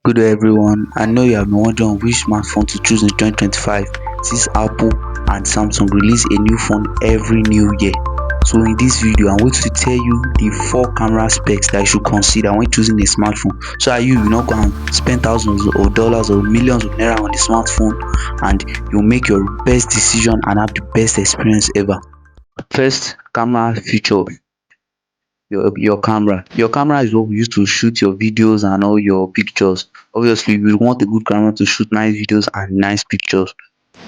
Good day everyone. I know you have been wondering which smartphone to choose in 2025 since Apple and Samsung release a new phone every new year. So in this video, I'm going to tell you the 4 camera specs that you should consider when choosing a smartphone. So that you will not go and spend thousands of dollars or millions of naira on the smartphone and you'll make your best decision and have the best experience ever. First, camera feature. Your camera is what we use to shoot your videos and all your pictures. Obviously you want a good camera to shoot nice videos and nice pictures,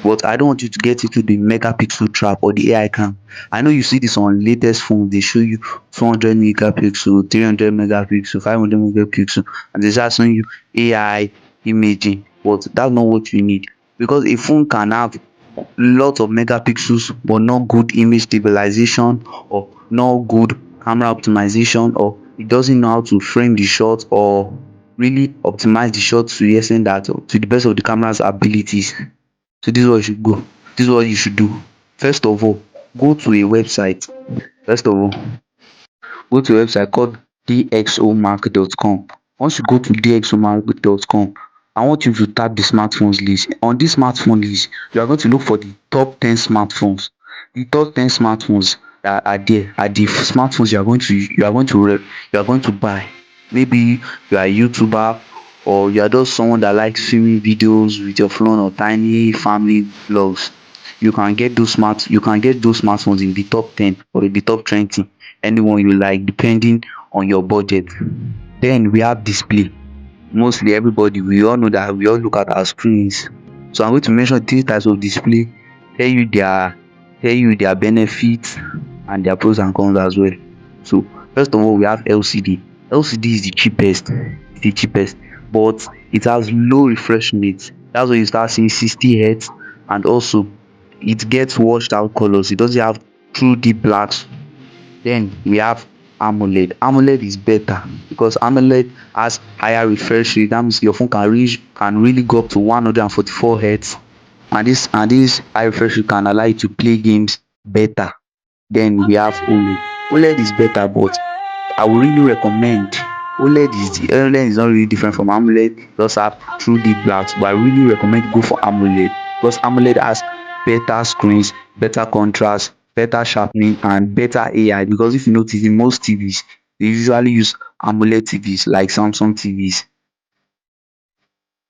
but I don't want you to get into the megapixel trap or the AI cam. I know you see this on latest phones. They show you 200 megapixel, 300 megapixel, 500 megapixel, and they start showing you AI imaging, but that's not what you need, because a phone can have lots of megapixels but not good image stabilization or not good camera optimization, or it doesn't know how to frame the shot or really optimize the shot to the extent that to the best of the camera's abilities. So this is what you should go. This is what you should do. First of all, go to a website. First of all, go to a website called dxomark.com. Once you go to dxomark.com, I want you to tap the smartphones list. On this smartphone list, you are going to look for the top 10 smartphones. The top 10 smartphones that are there are the smartphones you are going to buy. Maybe you are a YouTuber, or you are just someone that likes filming videos with your phone or tiny family vlogs. You can get those smartphones in the top 10 or in the top 20, anyone you like depending on your budget. Then we have display. Mostly everybody, we all know that we all look at our screens. So I'm going to mention 3 types of display, tell you their benefits and their pros and cons as well. So first of all, we have LCD. LCD is the cheapest, but it has low refresh rate. That's why you start seeing 60 hertz, and also it gets washed out colors. It doesn't have true deep blacks. Then we have AMOLED. AMOLED is better because AMOLED has higher refresh rate. That means your phone can really go up to 144 hertz, and this high refresh rate can allow you to play games better. Then we have OLED. OLED is better, but I would really recommend OLED is not really different from AMOLED. It does have true deep blacks, but I really recommend go for AMOLED because AMOLED has better screens, better contrast, better sharpening, and better AI. Because if you notice, in most TVs, they usually use AMOLED TVs like Samsung TVs.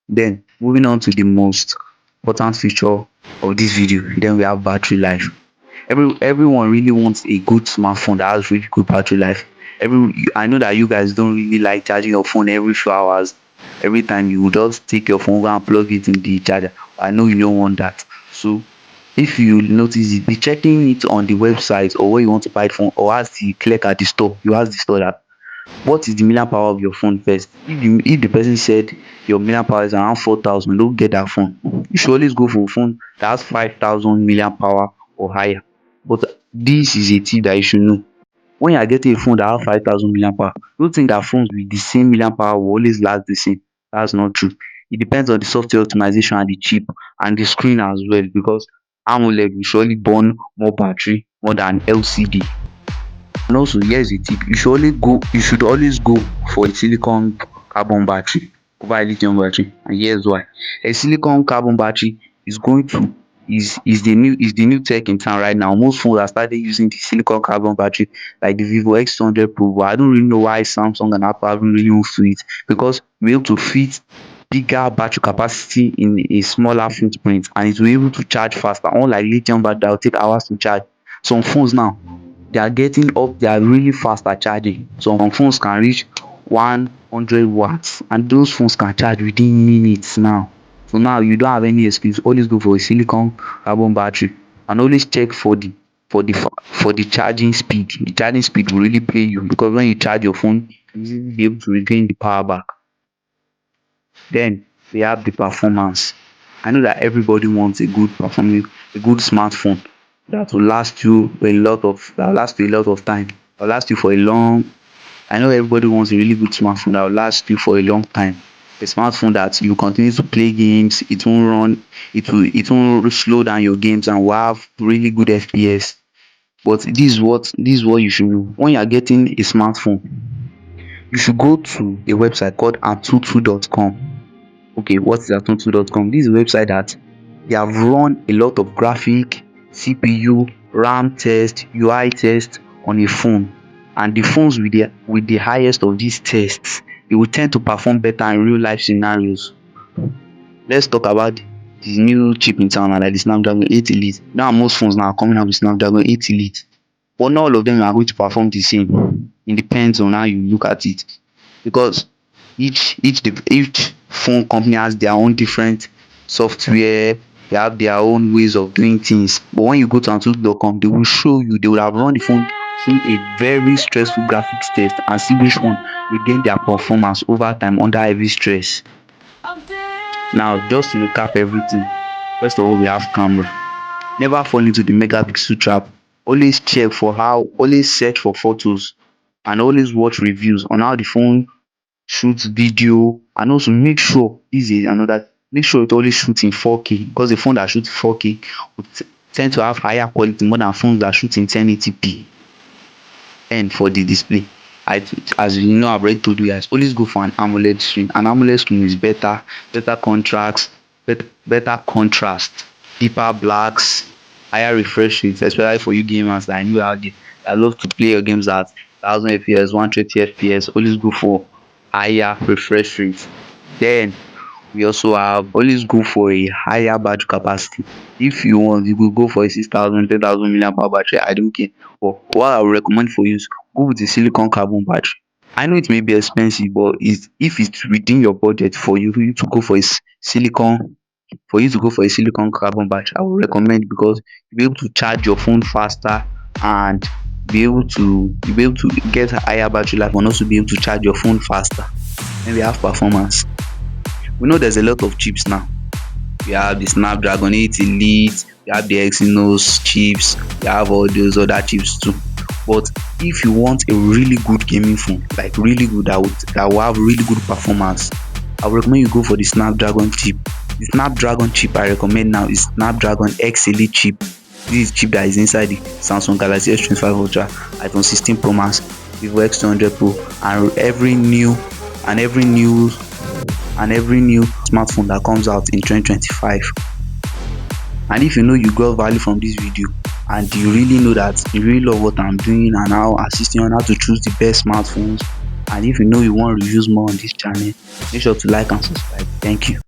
Then moving on to the most important feature of this video, then we have battery life. Everyone really wants a good smartphone that has really good battery life. I know that you guys don't really like charging your phone every few hours. Every time you just take your phone and plug it in the charger. I know you don't want that. So if you notice it, be checking it on the website or where you want to buy it from, or ask the clerk at the store. You ask the store that what is the milliamp power of your phone first. If the person said your milliamp power is around 4,000, don't get that phone. You should always go for a phone that has 5,000 milliamp power or higher. But this is a tip that you should know. When you are getting a phone that has 5,000 milliamp power, don't think that phones with the same milliamp power will always last the same. That's not true. It depends on the software optimization and the chip and the screen as well, because AMOLED will surely burn more battery more than LCD. And also, here's a tip: you should always go for a silicon carbon battery over a lithium battery, and here's why. A silicon carbon battery is going to is the new tech in town right now. Most phones have started using the silicon carbon battery, like the Vivo X200 Pro, but I don't really know why Samsung and Apple haven't really moved to it, because we're able to fit bigger battery capacity in a smaller footprint, and it will be able to charge faster, unlike lithium battery that will take hours to charge. Some phones now, they are really fast at charging. Some phones can reach 100 watts, and those phones can charge within minutes now. So now you don't have any excuse. Always go for a silicon carbon battery, and always check for the charging speed. The charging speed will really pay you, because when you charge your phone, you will be able to regain the power back. Then we have the performance. I know that everybody wants a good smartphone that will last you a lot of time, that will last you for a long. I know everybody wants a really good smartphone that will last you for a long time. A smartphone that you continue to play games, it won't slow down your games, and will have really good FPS. But this is what you should do. When you are getting a smartphone, you should go to a website called antutu.com. Okay, what is atontu.com? This is a website that they have run a lot of graphic, CPU, RAM test, UI test on a phone, and the phones with the highest of these tests, they will tend to perform better in real life scenarios. Let's talk about the new chip in town now, like the Snapdragon 8 Elite. Now most phones now are coming out with Snapdragon 8 Elite, but not all of them are going to perform the same. It depends on how you look at it, because each phone company has their own different software. They have their own ways of doing things. But when you go to antutu.com, they will show you, they will have run the phone through a very stressful graphics test and see which one will gain their performance over time under heavy stress. Now, just to recap everything, first of all, we have camera. Never fall into the megapixel trap. Always search for photos, and always watch reviews on how the phone shoots video, and also make sure, this is another, make sure it always shoots in 4K, because the phone that shoots 4K would tend to have higher quality more than phones that shoot in 1080p. And for the display, as you know, I've already told you guys, always go for an AMOLED screen. An AMOLED screen is better contrast, better contrast, deeper blacks, higher refresh rates, especially for you gamers that I know out there that love to play your games at 1000 fps, 120 fps. Always go for higher refresh rates. Then we also have, always go for a higher battery capacity. If you want, you could go for a 6000, 10,000 milliamp hour battery, I don't care. But what I would recommend for you is go with the silicon carbon battery. I know it may be expensive, but if it's within your budget for you to go for a silicon carbon battery, I would recommend, because you'll be able to charge your phone faster, and you'll be able to get a higher battery life, and also be able to charge your phone faster. Then we have performance. We know there's a lot of chips now. We have the Snapdragon 8 Elite, we have the Exynos chips, we have all those other chips too. But if you want a really good gaming phone, like really good, that will have really good performance, I would recommend you go for the Snapdragon chip. The Snapdragon chip I recommend now is Snapdragon X Elite chip. This is chip that is inside the Samsung Galaxy S25 Ultra, iPhone 16 Pro Max, Vivo X200 Pro, and every new smartphone that comes out in 2025. And if you know you got value from this video, and you really know that you really love what I'm doing and how assisting you on how to choose the best smartphones, and if you know you want reviews more on this channel, make sure to like and subscribe. Thank you.